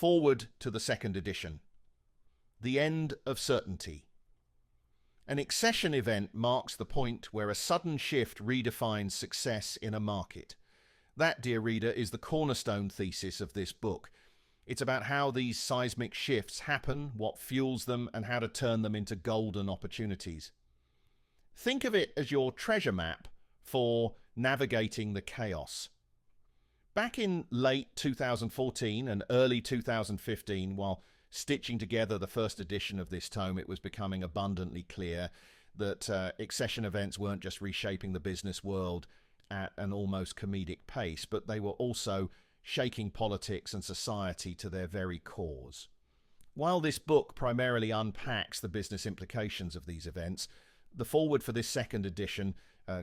Foreword to the second edition. The end of certainty. An Excession event marks the point where a sudden shift redefines success in a market. That, dear reader, is the cornerstone thesis of this book. It's about how these seismic shifts happen, what fuels them, and how to turn them into golden opportunities. Think of it as your treasure map for navigating the chaos. Back in late 2014 and early 2015, while stitching together the first edition of this tome, it was becoming abundantly clear that Excession Events weren't just reshaping the business world at an almost comedic pace, but they were also shaking politics and society to their very cores. While this book primarily unpacks the business implications of these events, the foreword for this second edition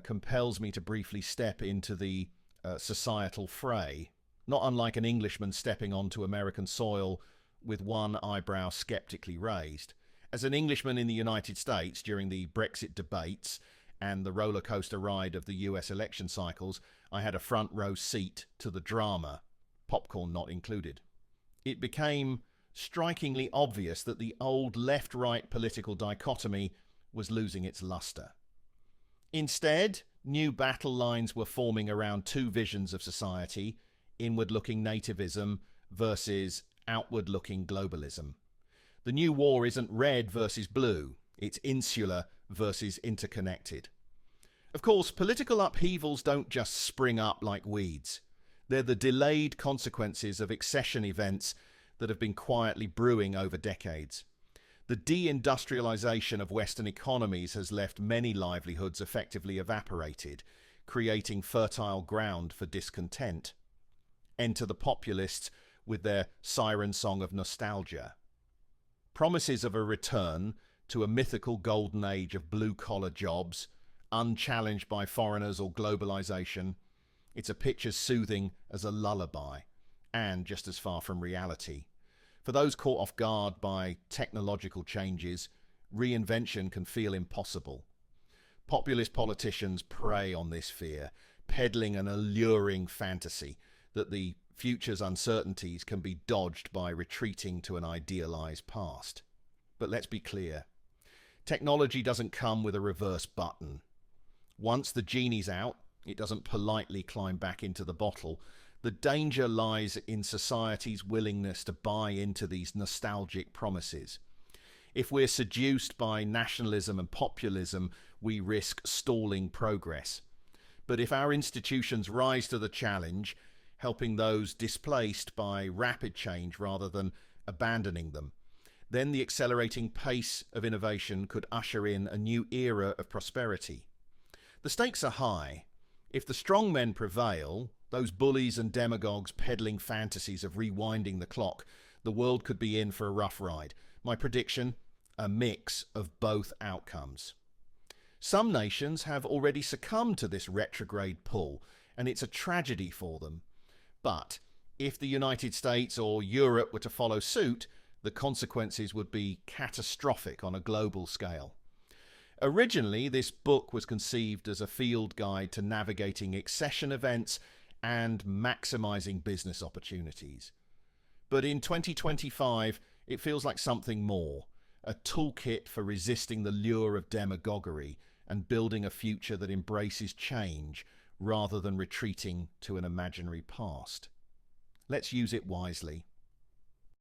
compels me to briefly step into the societal fray, not unlike an Englishman stepping onto American soil with one eyebrow skeptically raised. As an Englishman in the United States during the Brexit debates and the rollercoaster ride of the US election cycles, I had a front row seat to the drama, popcorn not included. It became strikingly obvious that the old left-right political dichotomy was losing its luster. Instead, new battle lines were forming around two visions of society: inward-looking nativism versus outward-looking globalism. The new war isn't red versus blue, it's insular versus interconnected. Of course, political upheavals don't just spring up like weeds. They're the delayed consequences of excession events that have been quietly brewing over decades. The deindustrialization of Western economies has left many livelihoods effectively evaporated, creating fertile ground for discontent. Enter the populists with their siren song of nostalgia. Promises of a return to a mythical golden age of blue-collar jobs, unchallenged by foreigners or globalization. It's a pitch as soothing as a lullaby, and just as far from reality. For those caught off guard by technological changes, reinvention can feel impossible. Populist politicians prey on this fear, peddling an alluring fantasy that the future's uncertainties can be dodged by retreating to an idealized past. But let's be clear. Technology doesn't come with a reverse button. Once the genie's out, it doesn't politely climb back into the bottle. The danger lies in society's willingness to buy into these nostalgic promises. If we're seduced by nationalism and populism, we risk stalling progress. But if our institutions rise to the challenge, helping those displaced by rapid change rather than abandoning them, then the accelerating pace of innovation could usher in a new era of prosperity. The stakes are high. If the strong men prevail, those bullies and demagogues peddling fantasies of rewinding the clock, the world could be in for a rough ride. My prediction, a mix of both outcomes. Some nations have already succumbed to this retrograde pull, and it's a tragedy for them. But if the United States or Europe were to follow suit, the consequences would be catastrophic on a global scale. Originally, this book was conceived as a field guide to navigating excession events and maximizing business opportunities. But in 2025, it feels like something more, a toolkit for resisting the lure of demagoguery and building a future that embraces change rather than retreating to an imaginary past. Let's use it wisely.